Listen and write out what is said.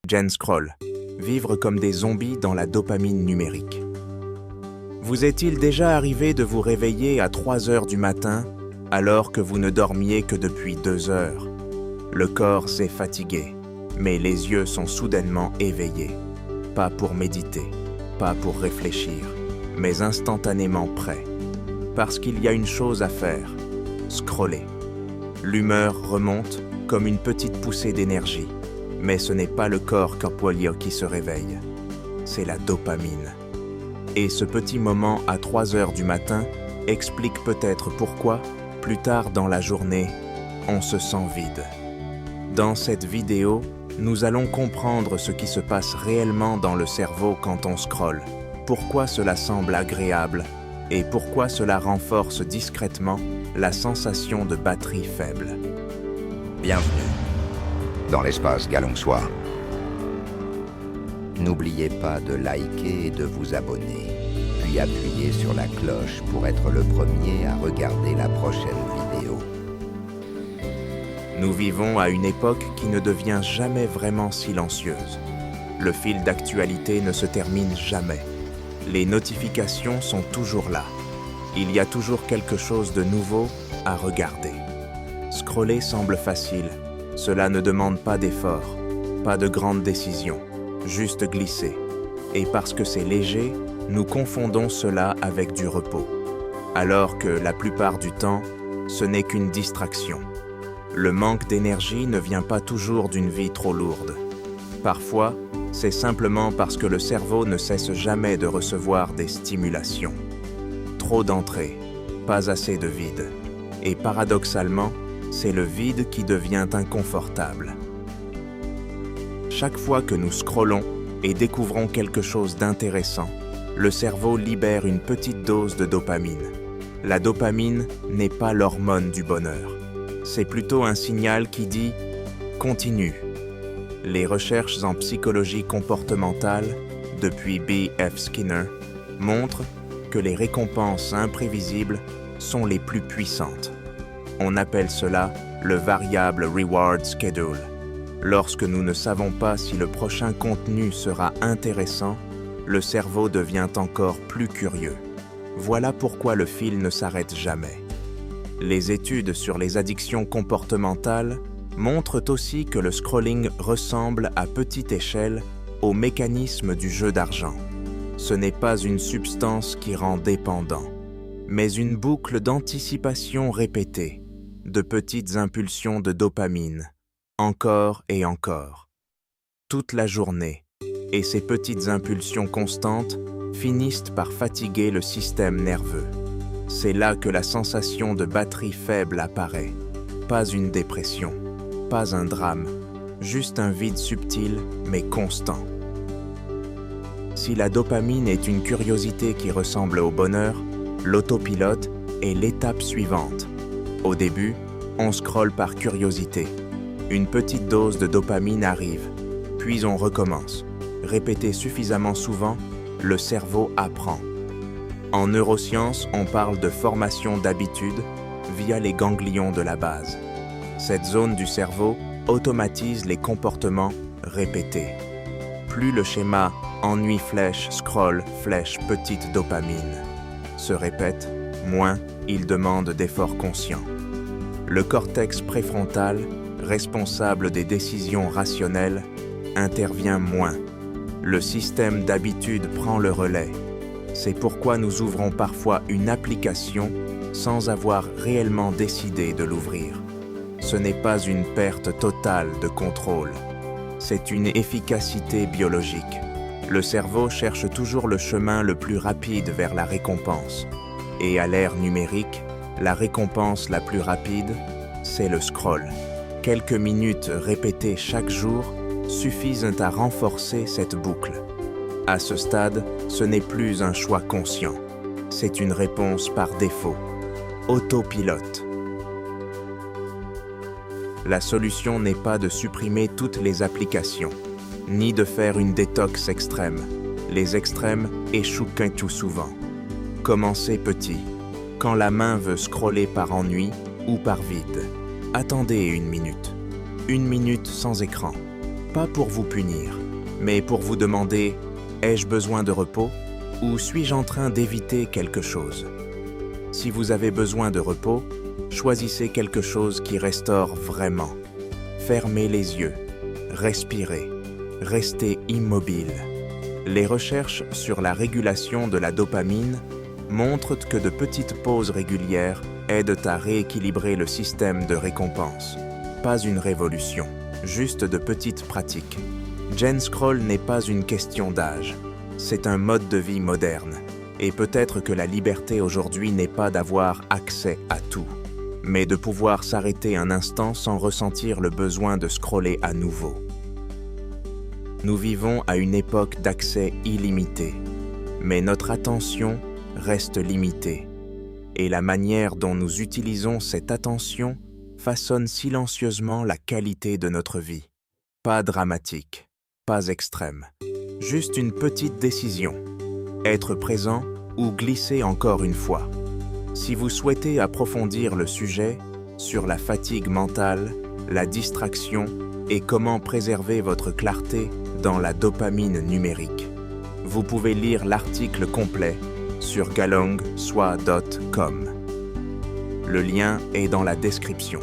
Gen Scroll, vivre comme des zombies dans la dopamine numérique. Vous est-il déjà arrivé de vous réveiller à 3 heures du matin alors que vous ne dormiez que depuis 2 heures? Le corps s'est fatigué, mais les yeux sont soudainement éveillés. Pas pour méditer, pas pour réfléchir, mais instantanément prêts. Parce qu'il y a une chose à faire, scroller. L'humeur remonte comme une petite poussée d'énergie, mais ce n'est pas le corps corporel qui se réveille, c'est la dopamine. Et ce petit moment à 3 heures du matin explique peut-être pourquoi, plus tard dans la journée, on se sent vide. Dans cette vidéo, nous allons comprendre ce qui se passe réellement dans le cerveau quand on scrolle, pourquoi cela semble agréable et pourquoi cela renforce discrètement la sensation de batterie faible. Bienvenue dans l'espace Galongsoir. N'oubliez pas de liker et de vous abonner, puis appuyez sur la cloche pour être le premier à regarder la prochaine vidéo. Nous vivons à une époque qui ne devient jamais vraiment silencieuse. Le fil d'actualité ne se termine jamais. Les notifications sont toujours là. Il y a toujours quelque chose de nouveau à regarder. Scroller semble facile. Cela ne demande pas d'effort, pas de grandes décisions, juste glisser. Et parce que c'est léger, nous confondons cela avec du repos. Alors que la plupart du temps, ce n'est qu'une distraction. Le manque d'énergie ne vient pas toujours d'une vie trop lourde. Parfois, c'est simplement parce que le cerveau ne cesse jamais de recevoir des stimulations. Trop d'entrées, pas assez de vide. Et paradoxalement, c'est le vide qui devient inconfortable. Chaque fois que nous scrollons et découvrons quelque chose d'intéressant, le cerveau libère une petite dose de dopamine. La dopamine n'est pas l'hormone du bonheur. C'est plutôt un signal qui dit « continue ». Les recherches en psychologie comportementale, depuis B.F. Skinner, montrent que les récompenses imprévisibles sont les plus puissantes. On appelle cela le variable reward schedule. Lorsque nous ne savons pas si le prochain contenu sera intéressant, le cerveau devient encore plus curieux. Voilà pourquoi le fil ne s'arrête jamais. Les études sur les addictions comportementales montrent aussi que le scrolling ressemble à petite échelle au mécanisme du jeu d'argent. Ce n'est pas une substance qui rend dépendant, mais une boucle d'anticipation répétée, de petites impulsions de dopamine, encore et encore, toute la journée, et ces petites impulsions constantes finissent par fatiguer le système nerveux. C'est là que la sensation de batterie faible apparaît. Pas une dépression, pas un drame, juste un vide subtil mais constant. Si la dopamine est une curiosité qui ressemble au bonheur, l'autopilote est l'étape suivante. Au début, on scrolle par curiosité. Une petite dose de dopamine arrive, puis on recommence. Répété suffisamment souvent, le cerveau apprend. En neurosciences, on parle de formation d'habitude via les ganglions de la base. Cette zone du cerveau automatise les comportements répétés. Plus le schéma ennui flèche, scroll, flèche, petite dopamine se répète, moins il demande d'efforts conscients. Le cortex préfrontal, responsable des décisions rationnelles, intervient moins. Le système d'habitude prend le relais. C'est pourquoi nous ouvrons parfois une application sans avoir réellement décidé de l'ouvrir. Ce n'est pas une perte totale de contrôle. C'est une efficacité biologique. Le cerveau cherche toujours le chemin le plus rapide vers la récompense. Et à l'ère numérique, la récompense la plus rapide, c'est le scroll. Quelques minutes répétées chaque jour suffisent à renforcer cette boucle. À ce stade, ce n'est plus un choix conscient. C'est une réponse par défaut. Autopilote. La solution n'est pas de supprimer toutes les applications, ni de faire une détox extrême. Les extrêmes échouent tout souvent. Commencez petit. Quand la main veut scroller par ennui ou par vide, attendez 1 minute. 1 minute sans écran. pas pour vous punir, mais pour vous demander « Ai-je besoin de repos ?» ou « Suis-je en train d'éviter quelque chose ?» Si vous avez besoin de repos, choisissez quelque chose qui restaure vraiment. Fermez les yeux, respirez, restez immobile. Les recherches sur la régulation de la dopamine montrent que de petites pauses régulières aident à rééquilibrer le système de récompense. Pas une révolution, juste de petites pratiques. Gen Scroll n'est pas une question d'âge, c'est un mode de vie moderne. Et peut-être que la liberté aujourd'hui n'est pas d'avoir accès à tout, mais de pouvoir s'arrêter un instant sans ressentir le besoin de scroller à nouveau. Nous vivons à une époque d'accès illimité, mais notre attention reste limitée. Et la manière dont nous utilisons cette attention façonne silencieusement la qualité de notre vie. Pas dramatique, pas extrême, juste une petite décision. Être présent ou glisser encore une fois. Si vous souhaitez approfondir le sujet sur la fatigue mentale, la distraction et comment préserver votre clarté dans la dopamine numérique, vous pouvez lire l'article complet sur galongswa.com. Le lien est dans la description.